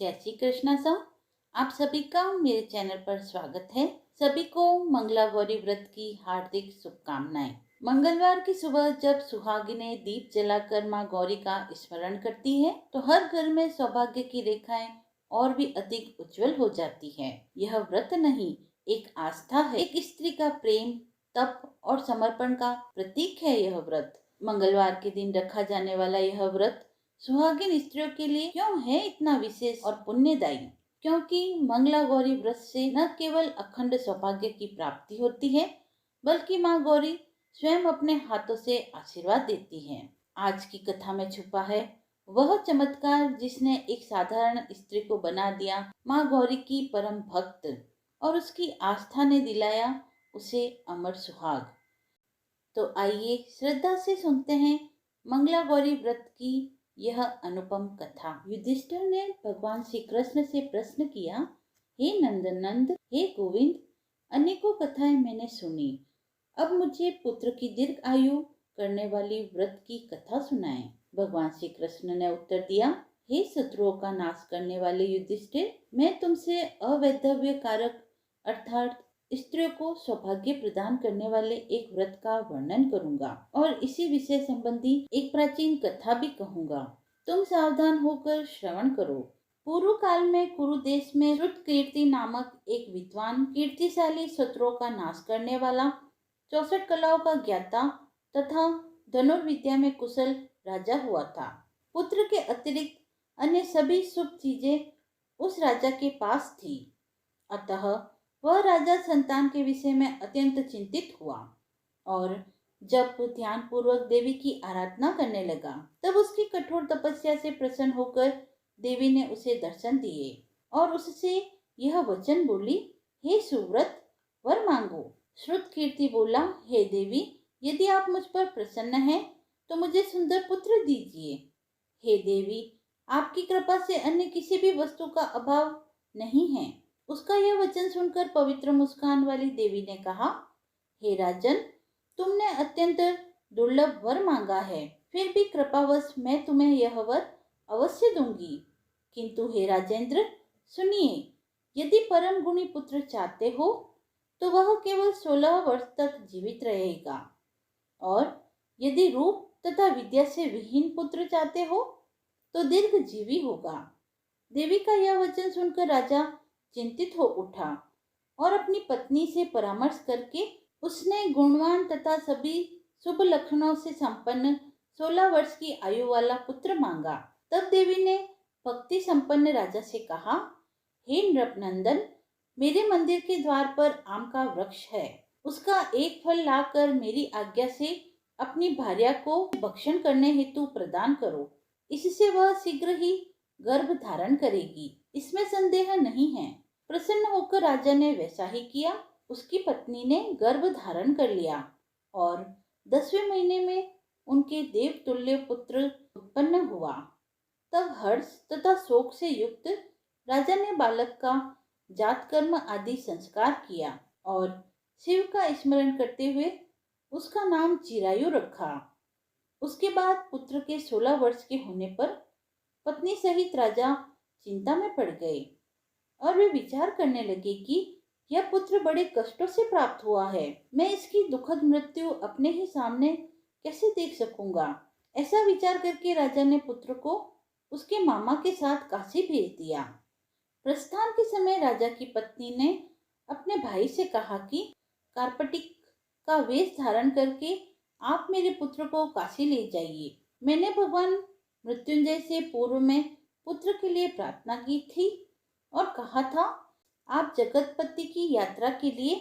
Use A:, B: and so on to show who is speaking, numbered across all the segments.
A: जय श्री कृष्णा सा। आप सभी का मेरे चैनल पर स्वागत है। सभी को मंगला गौरी व्रत की हार्दिक शुभकामनाएं। मंगलवार की सुबह जब सुहागिनें दीप जलाकर मां गौरी का स्मरण करती है तो हर घर में सौभाग्य की रेखाएं और भी अधिक उज्जवल हो जाती है। यह व्रत नहीं, एक आस्था है, एक स्त्री का प्रेम, तप और समर्पण का प्रतीक है। यह व्रत मंगलवार के दिन रखा जाने वाला यह व्रत सुहागिन स्त्रियों के लिए क्यों है इतना विशेष और पुण्यदायी? क्योंकि मंगला गौरी व्रत से न केवल अखंड सौभाग्य की प्राप्ति होती है, बल्कि माँ गौरी स्वयं अपने हाथों से आशीर्वाद देती है। आज की कथा में छुपा है वह चमत्कार जिसने एक साधारण स्त्री को बना दिया माँ गौरी की परम भक्त, और उसकी आस्था ने दिलाया उसे अमर सुहाग। तो आइए श्रद्धा से सुनते हैं मंगला गौरी व्रत की यह अनुपम कथा। युधिष्ठिर ने भगवान श्री कृष्ण से प्रश्न किया, हे नंदनंद, हे गोविंद, अनेकों कथाएं मैंने सुनी, अब मुझे पुत्र की दीर्घ आयु करने वाली व्रत की कथा सुनाएं। भगवान श्री कृष्ण ने उत्तर दिया, हे शत्रुओं का नाश करने वाले युधिष्ठिर, मैं तुमसे अवैधव्य कारक अर्थात स्त्रियों को सौभाग्य प्रदान करने वाले एक व्रत का वर्णन करूंगा और इसी विषय संबंधी एक प्राचीन कथा भी कहूंगा। तुम सावधान होकर श्रवण करो। पूर्व काल में कुरु देश में श्रुतकीर्ति नामक एक विद्वान, कीर्तिशाली, शत्रुओं का नाश करने वाला, 64 कलाओं का ज्ञाता तथा धनुर्विद्या में कुशल राजा हुआ था। पुत्र के अतिरिक्त अन्य सभी शुभ चीजें उस राजा के पास थी, अतः वह राजा संतान के विषय में अत्यंत चिंतित हुआ और जब ध्यान पूर्वक देवी की आराधना करने लगा तब उसकी कठोर तपस्या से प्रसन्न होकर देवी ने उसे दर्शन दिए और उससे यह वचन बोली, हे सुव्रत, वर मांगो। श्रुतकीर्ति बोला, हे देवी, यदि आप मुझ पर प्रसन्न हैं तो मुझे सुंदर पुत्र दीजिए। हे देवी, आपकी कृपा से अन्य किसी भी वस्तु का अभाव नहीं है। उसका यह वचन सुनकर पवित्र मुस्कान वाली देवी ने कहा, हे राजन, तुमने अत्यंत दुर्लभ वर मांगा है, फिर भी कृपावश मैं तुम्हें यह वर अवश्य दूंगी। किंतु हे राजेंद्र, सुनिए, यदि परम गुणी पुत्र चाहते हो तो वह केवल 16 वर्ष तक जीवित रहेगा, और यदि रूप तथा विद्या से विहीन पुत्र चाहते हो तो दीर्घ जीवी होगा। देवी का यह वचन सुनकर राजा चिंतित हो उठा और अपनी पत्नी से परामर्श करके उसने गुणवान तथा सभी शुभ लक्षणों से संपन्न 16 वर्ष की आयु वाला पुत्र मांगा। तब देवी ने भक्ति संपन्न राजा से कहा, हे नृपनंदन, मेरे मंदिर के द्वार पर आम का वृक्ष है, उसका एक फल लाकर मेरी आज्ञा से अपनी भार्या को भक्षण करने हेतु प्रदान करो, इससे वह शीघ्र ही गर्भ धारण करेगी, इसमें संदेह नहीं है। प्रसन्न होकर राजा ने वैसा ही किया। उसकी पत्नी ने गर्भ धारण कर लिया और 10वें महीने में उनके देवतुल्य पुत्र उत्पन्न हुआ। तब हर्ष तथा शोक से युक्त राजा ने बालक का जात कर्म आदि संस्कार किया और शिव का स्मरण करते हुए उसका नाम चिरायु रखा। उसके बाद पुत्र के 16 वर्ष के होने पर पत्नी सहित राजा चिंता में पड़ गए और वे विचार करने लगे कि यह पुत्र बड़े कष्टों से प्राप्त हुआ है, मैं इसकी दुखद मृत्यु अपने ही सामने कैसे देख सकूंगा। ऐसा विचार करके राजा ने पुत्र को उसके मामा के साथ काशी भेज दिया। प्रस्थान के समय राजा की पत्नी ने अपने भाई से कहा कि कार्पटिक का वेश धारण करके आप मेरे पुत्र को काशी ले जाइए। मैंने भगवान मृत्युंजय से पूर्व में पुत्र के लिए प्रार्थना की थी और कहा था, आप जगतपति की यात्रा के लिए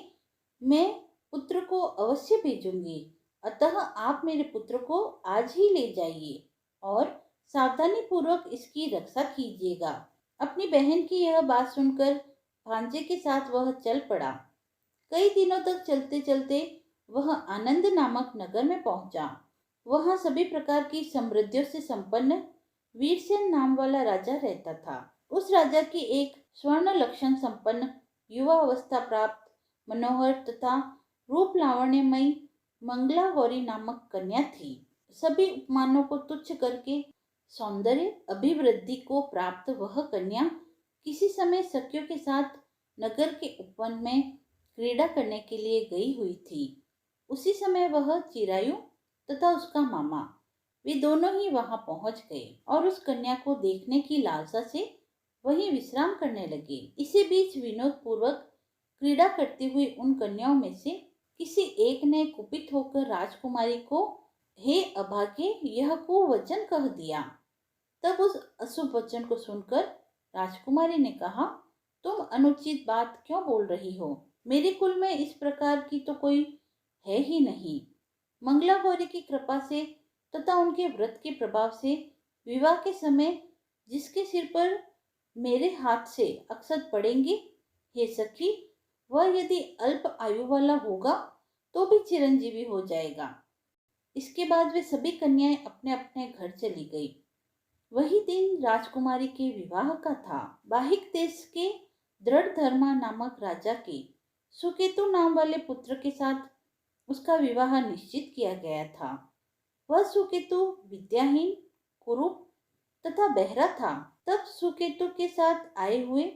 A: मैं पुत्र को अवश्य भेजूंगी, अतः आप मेरे पुत्र को आज ही ले जाइए और सावधानी पूर्वक इसकी रक्षा कीजिएगा। अपनी बहन की यह बात सुनकर भांजे के साथ वह चल पड़ा। कई दिनों तक चलते चलते वह आनंद नामक नगर में पहुंचा। वहां सभी प्रकार की समृद्धियों से संपन्न वीरसेन नाम वाला राजा रहता था। उस राजा की एक स्वर्ण लक्षण संपन्न, युवा अवस्था प्राप्त, मनोहर तथा रूप लावण्यमयी मंगला गौरी नामक कन्या थी। सभी उपमानों को तुच्छ करके सौंदर्य अभिवृद्धि को प्राप्त वह कन्या किसी समय सखियों के साथ नगर के उपवन में क्रीड़ा करने के लिए गई हुई थी। उसी समय वह चिरायु तथा उसका मामा वे दोनों ही वहां पहुंच गए और उस कन्या को देखने की लालसा से वहीं विश्राम करने लगे। इसी बीच विनोद पूर्वक क्रीड़ा करती हुई उन कन्याओं में से किसी एक ने कुपित होकर राजकुमारी को हे अभागे यह कुवचन कह दिया। तब उस अशुभ वचन को सुनकर राजकुमारी ने कहा, तुम अनुचित बात क्यों बोल रही हो? मेरे कुल में इस प्रकार की तो कोई है ही नहीं। मंगला गौरी की कृपा से तथा उनके व्रत के प्रभाव से विवाह के समय जिसके सिर पर मेरे हाथ से अक्षत पड़ेंगे, हे सखी, वह यदि अल्प आयु वाला होगा तो भी चिरंजीवी हो जाएगा। इसके बाद वे सभी कन्याएं अपने अपने घर चली गई। वही दिन राजकुमारी के विवाह का था। बाहिक देश के दृढ़ धर्मा नामक राजा के सुकेतु नाम वाले पुत्र के साथ उसका विवाह निश्चित किया गया था। वह सुकेतु विद्याहीन, कुरूप तथा बहरा था। तब सुकेतु के साथ आए हुए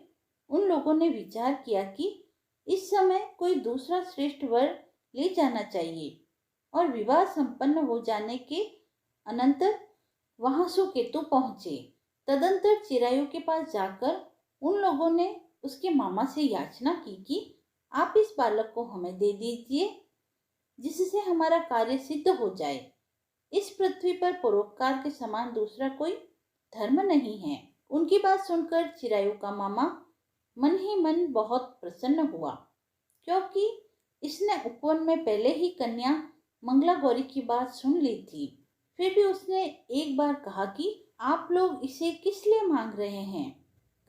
A: उन लोगों ने विचार किया कि इस समय कोई दूसरा श्रेष्ठ वर ले जाना चाहिए और विवाह संपन्न हो जाने के अनंतर वहां सुकेतु पहुंचे। तदंतर चिरायु के पास जाकर उन लोगों ने उसके मामा से याचना की कि आप इस बालक को हमें दे दीजिए जिससे हमारा कार्य सिद्ध हो जाए। इस पृथ्वी पर परोपकार के समान दूसरा कोई धर्म नहीं है। उनकी बात सुनकर चिरायु का मामा मन ही मन बहुत प्रसन्न हुआ, क्योंकि इसने उपवन में पहले ही कन्या मंगला गौरी की बात सुन ली थी। फिर भी उसने एक बार कहा कि आप लोग इसे किस लिए मांग रहे हैं?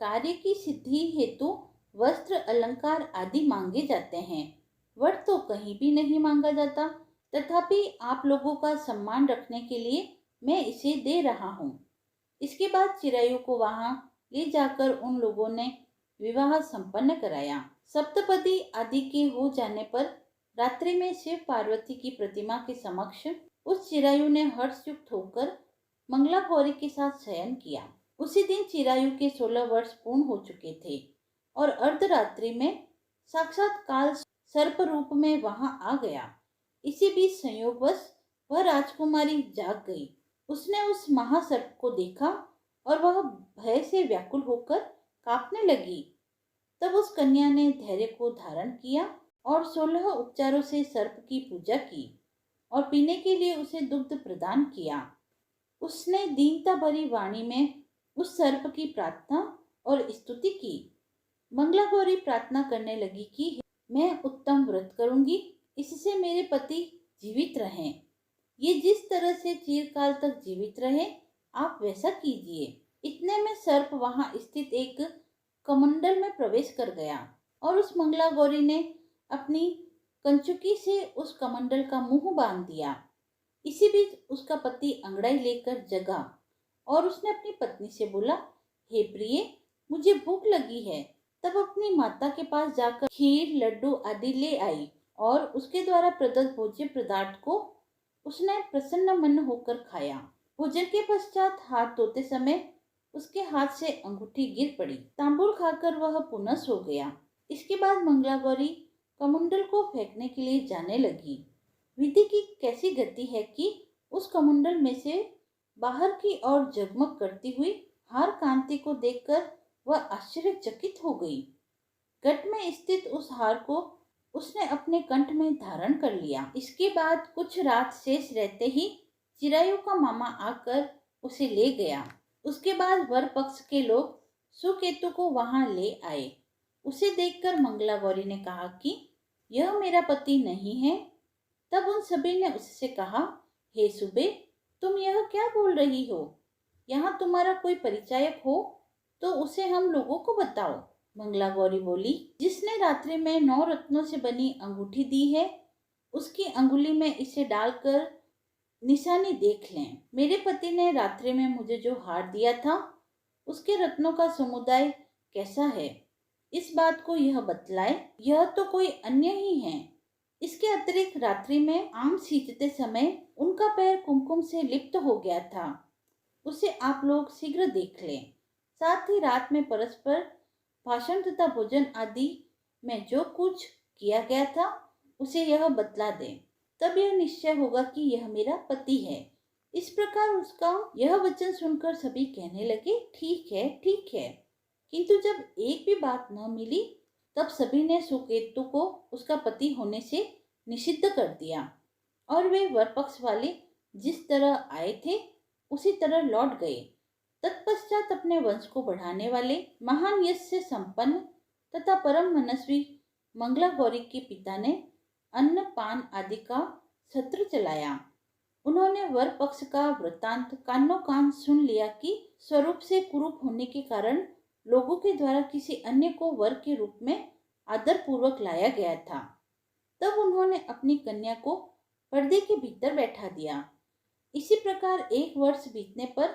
A: कार्य की सिद्धि हेतु वस्त्र, अलंकार आदि मांगे जाते हैं। वर तो कहीं भी नहीं मांगा जाता। तथापि आप लोगों का सम्मान रखने के लिए मैं इसे दे रहा हूँ। इसके बाद चिरायु को वहां ले जाकर उन लोगों ने विवाह संपन्न कराया। सप्तपदी आदि के हो जाने पर रात्रि में शिव पार्वती की प्रतिमा के समक्ष उस चिरायु ने हर्षयुक्त होकर मंगला गौरी के साथ शयन किया। उसी दिन चिरायु के 16 वर्ष पूर्ण हो चुके थे और अर्धरात्रि में साक्षात काल सर्प रूप में वहां आ गया। इसी बीच संयोगवश वह राजकुमारी जाग गई। उसने उस महासर्प को देखा और वह भय से व्याकुल होकर कांपने लगी। तब उस कन्या ने धैर्य को धारण किया और 16 उपचारों से सर्प की पूजा की और पीने के लिए उसे दुग्ध प्रदान किया। उसने दीनता भरी वाणी में उस सर्प की प्रार्थना और स्तुति की। मंगला गौरी प्रार्थना करने लगी कि मैं उत्तम व्रत करूंगी, इससे मेरे पति जीवित रहें। ये जिस तरह से चिरकाल तक जीवित रहे आप वैसा कीजिए। इतने में सर्प वहां स्थित एक कमंडल में प्रवेश कर गया और उस मंगला गौरी ने अपनी कंचुकी से उस कमंडल का मुंह बांध दिया। इसी बीच उसका पति अंगड़ाई लेकर जगा और उसने अपनी पत्नी से बोला, हे प्रिय, मुझे भूख लगी है। तब अपनी माता के पास जाकर खीर, लड्डू आदि ले आई और उसके द्वारा प्रदत्त भोज्य पदार्थ को उसने प्रसन्न मन होकर खाया। भोजन के पश्चात हाथ धोते समय उसके हाथ से अंगूठी गिर पड़ी। तांबूल खाकर वह पुनः सो गया। इसके बाद मंगला गौरी कमंडल को फेंकने के लिए जाने लगी। विधि की कैसी गति है कि उस कमंडल में से बाहर की ओर जगमग करती हुई हार कांति को देखकर वह आश्चर्यचकित हो गई। घट में स्थित उस हार को उसने अपने कंठ में धारण कर लिया। इसके बाद कुछ रात शेष रहते ही चिरायु का मामा आकर उसे ले गया। उसके बाद वर पक्ष के लोग सुकेतु को वहां ले आए। उसे देखकर मंगला गौरी ने कहा कि यह मेरा पति नहीं है। तब उन सभी ने उससे कहा, हे सुबे, तुम यह क्या बोल रही हो? यहाँ तुम्हारा कोई परिचायक हो तो उसे हम लोगों को बताओ। मंगला गौरी बोली, जिसने रात्रि में 9 रत्नों से बनी अंगूठी दी है उसकी अंगुली में इसे डालकर निशानी देख लें। मेरे पति ने रात्रि में मुझे जो हार दिया था उसके रत्नों का समुदाय कैसा है, इस बात को यह बतलाए। यह तो कोई अन्य ही है। इसके अतिरिक्त रात्रि में आम सींचते समय उनका पैर कुमकुम से लिप्त हो गया था, उसे आप लोग शीघ्र देख लें। साथ ही रात में परस्पर भाषण तथा भोजन आदि में जो कुछ किया गया था उसे यह बतला दे, तब यह निश्चय होगा कि यह मेरा पति है। इस प्रकार उसका यह वचन सुनकर सभी कहने लगे, ठीक है, ठीक है। किंतु जब एक भी बात न मिली तब सभी ने सुकेतु को उसका पति होने से निषिद्ध कर दिया और वे वर पक्ष वाले जिस तरह आए थे उसी तरह लौट गए। तत्पश्चात अपने वंश को बढ़ाने वाले महान यश से संपन्न तथा परम मनस्वी मंगला गौरी के पिता ने अन्न पान आदि का सत्र चलाया। उन्होंने वर पक्ष का वृत्तांत कानों कान सुन लिया कि स्वरूप से कुरूप होने के कारण लोगों के द्वारा किसी अन्य को वर के रूप में आदर पूर्वक लाया गया था। तब उन्होंने अपनी कन्या को पर्दे के भीतर बैठा दिया। इसी प्रकार 1 वर्ष बीतने पर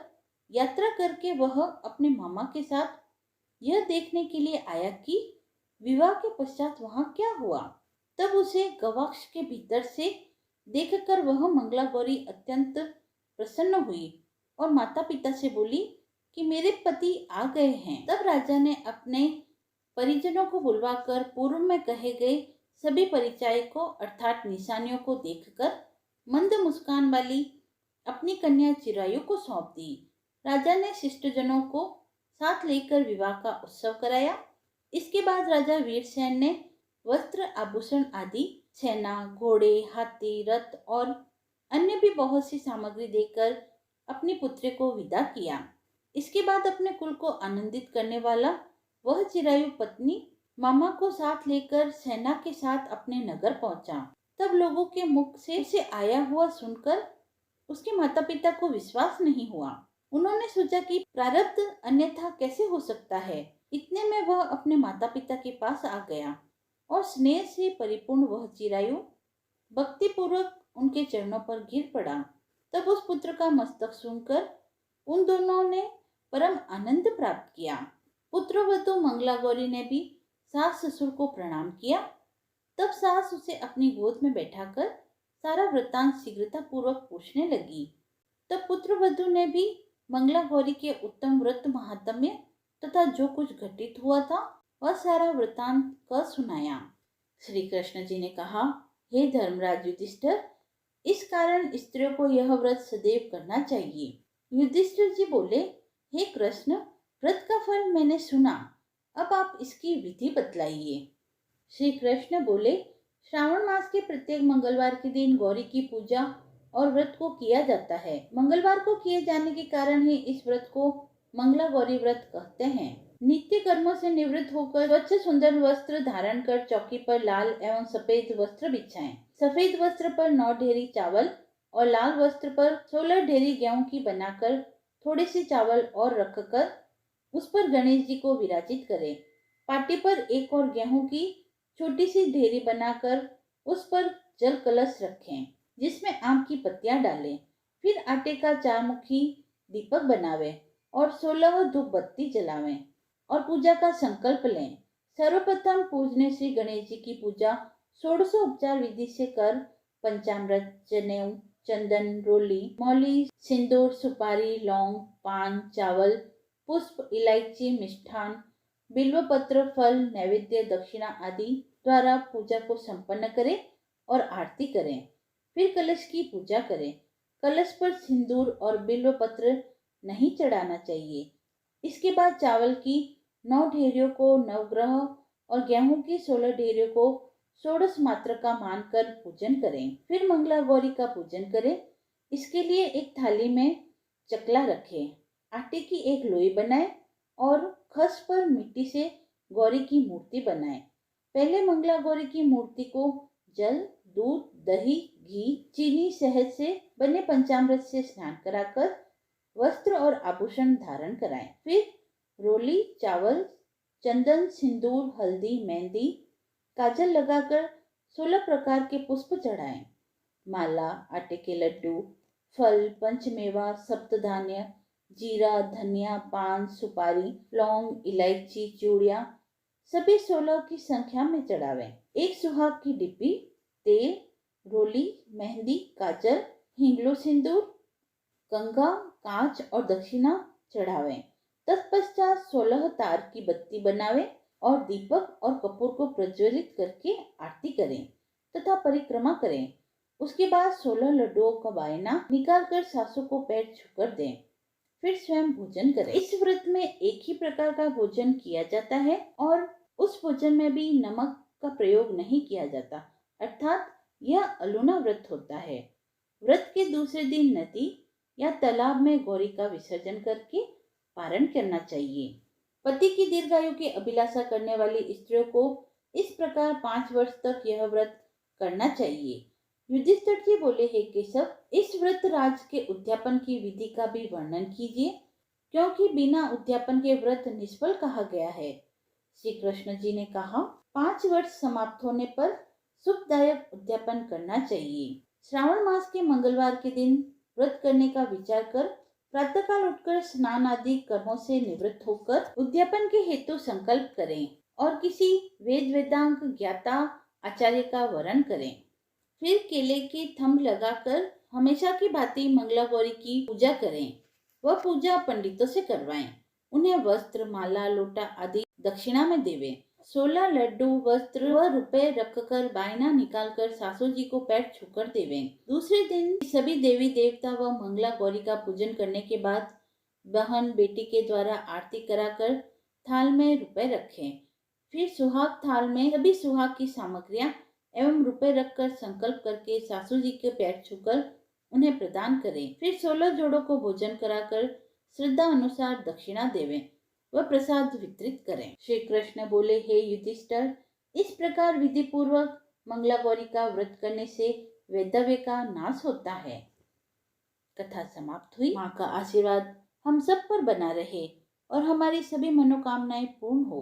A: यात्रा करके वह अपने मामा के साथ यह देखने के लिए आया कि विवाह के पश्चात वहां क्या हुआ। तब उसे गवाक्ष के भीतर से देखकर वह मंगला गौरी अत्यंत प्रसन्न हुई और माता पिता से बोली कि मेरे पति आ गए हैं। तब राजा ने अपने परिजनों को बुलवाकर पूर्व में कहे गए सभी परिचायकों अर्थात निशानियों को देखकर मंद मुस्कान वाली अपनी कन्या चिरायु को सौंप दी। राजा ने शिष्टजनों को साथ लेकर विवाह का उत्सव कराया। इसके बाद राजा वीरसेन ने वस्त्र आभूषण आदि सेना, घोड़े, हाथी, रथ और अन्य भी बहुत सी सामग्री देकर अपनी पुत्री को विदा किया। इसके बाद अपने कुल को आनंदित करने वाला वह चिरायु पत्नी मामा को साथ लेकर सेना के साथ अपने नगर पहुंचा। तब लोगों के मुख से उसे आया हुआ सुनकर उसके माता पिता को विश्वास नहीं हुआ। उन्होंने सोचा कि प्रारब्ध अन्यथा कैसे हो सकता है। इतने में वह अपने माता पिता के पास आ गया और स्नेह से परिपूर्ण वह चिरायु भक्ति पूर्वक उनके चरणों पर गिर पड़ा। तब उस पुत्र का मस्तक सुनकर उन दोनों ने परम आनंद प्राप्त किया। पुत्रवधू मंगला गौरी ने भी सास ससुर को प्रणाम किया। तब सास उसे अपनी गोद में बैठाकर सारा वृत्तांत शीघ्रता पूर्वक पूछने लगी। तब पुत्रवधू ने भी मंगला गौरी के उत्तम व्रत महात्म्य तथा जो कुछ घटित हुआ था वह सारा वृत्तांत कह सुनाया। श्री कृष्ण जी ने कहा, हे धर्मराज युधिष्ठिर, इस कारण स्त्रियों को यह व्रत सदैव करना चाहिए। युधिष्ठिर जी बोले, हे कृष्ण, व्रत का फल मैंने सुना, अब आप इसकी विधि बतलाइए। श्री कृष्ण बोले, श्रावण मास के प्रत्येक मंगलवार के दिन गौरी की पूजा और व्रत को किया जाता है। मंगलवार को किए जाने के कारण ही इस व्रत को मंगला गौरी व्रत कहते हैं। नित्य कर्मों से निवृत्त होकर स्वच्छ सुंदर वस्त्र धारण कर चौकी पर लाल एवं सफेद वस्त्र बिछाएं। सफेद वस्त्र पर 9 ढेरी चावल और लाल वस्त्र पर 16 ढेरी गेहूं की बनाकर थोड़े से चावल और रखकर उस पर गणेश जी को विराजित करें। पाटी पर एक और गेहूं की छोटी सी ढेरी बनाकर उस पर जल कलश रखें जिसमें आम की पत्तियां डालें। फिर आटे का 4 मुखी दीपक बनावें और 16 धूप बत्ती जलावें और पूजा का संकल्प लें। सर्वप्रथम पूजने श्री गणेश जी की पूजा 16 उपचार विधि से कर पंचामृत, जनेऊ, चंदन, रोली, मौली, सिंदूर, सुपारी, लौंग, पान, चावल, पुष्प, इलायची, मिष्ठान, बिल्वपत्र, फल, नैवेद्य, दक्षिणा आदि द्वारा पूजा को संपन्न करें और आरती करें। फिर कलश की पूजा करें। कलश पर सिंदूर और बिल्वपत्र नहीं चढ़ाना चाहिए। इसके बाद चावल की 9 ढेरियों को नवग्रह और गेहूं की 16 ढेरियों को षोडश मात्र का मानकर पूजन करें। फिर मंगला गौरी का पूजन करें। इसके लिए एक थाली में चकला रखें, आटे की एक लोई बनाएं और खस पर मिट्टी से गौरी की मूर्ति बनाएं। पहले मंगला गौरी की मूर्ति को जल, दूध, दही, घी, चीनी, शहद से बने पंचामृत से स्नान कराकर वस्त्र और आभूषण धारण कराएं। फिर रोली, चावल, चंदन, सिंदूर, हल्दी, मेहंदी, काजल लगाकर 16 प्रकार के पुष्प चढ़ाएं। माला, आटे के लड्डू, फल, पंचमेवा, सप्तधान्य, जीरा, धनिया, पान, सुपारी, लौंग, इलायची, चूड़ियाँ सभी 16 की संख्या में चढ़ावें। एक सुहाग की डिब्बी, तेल, रोली, मेहंदी, काजल, हिंगलो, सिंदूर, कंघा, कांच और दक्षिणा चढ़ावें। तत्पश्चात 16 तार की बत्ती बनावें और दीपक और कपूर को प्रज्वलित करके आरती करें तथा परिक्रमा करें। उसके बाद 16 लड्डुओं का वायना निकालकर सासू को पैर छूकर दें, फिर स्वयं भोजन करें। इस व्रत में एक ही प्रकार का भोजन किया जाता है और उस भोजन में भी नमक का प्रयोग नहीं किया जाता, अर्थात यह अलोना व्रत होता है। व्रत के दूसरे दिन नदी या तालाब में गौरी का विसर्जन करके पारण करना चाहिए। पति की दीर्घायु की अभिलाषा करने वाली स्त्रियों को इस प्रकार 5 वर्ष तक यह व्रत करना चाहिए। युधिष्ठिर जी बोले, हे केशव, इस व्रत राज के उद्यापन की विधि का भी वर्णन कीजिए, क्योंकि बिना उद्यापन के व्रत निष्फल कहा गया है। श्री कृष्ण जी ने कहा, 5 वर्ष समाप्त होने पर सुखदायक उद्यापन करना चाहिए। श्रावण मास के मंगलवार के दिन व्रत करने का विचार कर प्रातःकाल उठकर स्नान आदि कर्मों से निवृत्त होकर उद्यापन के हेतु संकल्प करें और किसी वेद वेदांग ज्ञाता आचार्य का वरण करें। फिर केले के थंब लगाकर हमेशा की भांति मंगला गौरी की पूजा करें। वह पूजा पंडितों से करवाएं। उन्हें वस्त्र, माला, लोटा आदि दक्षिणा में देवें। 16 लड्डू, वस्त्र व रुपए रखकर बायना निकालकर सासू जी को पैर छूकर देवें। दूसरे दिन सभी देवी देवता व मंगला गौरी का पूजन करने के बाद बहन बेटी के द्वारा आरती कराकर थाल में रुपए रखें। फिर सुहाग थाल में सभी सुहाग की सामग्रियां एवं रुपए रखकर संकल्प करके सासू जी के पैर छूकर उन्हें प्रदान करें। फिर 16 जोड़ों को भोजन कराकर श्रद्धा अनुसार दक्षिणा देवें व प्रसाद वितरित करें। श्री कृष्ण बोले, हे युधिष्ठिर, इस प्रकार विधि पूर्वक मंगला गौरी का व्रत करने से वैधव्य का नाश होता है। कथा समाप्त हुई। माँ का आशीर्वाद हम सब पर बना रहे और हमारी सभी मनोकामनाएं पूर्ण हो।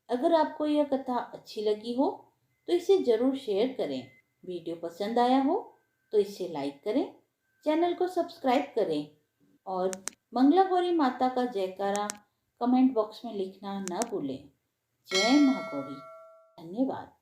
A: अगर आपको यह कथा अच्छी लगी हो तो इसे जरूर शेयर करें। वीडियो पसंद आया हो तो इसे लाइक करें, चैनल को सब्सक्राइब करें और मंगला गौरी माता का जयकारा कमेंट बॉक्स में लिखना न भूलें। जय माँ गौरी। धन्यवाद।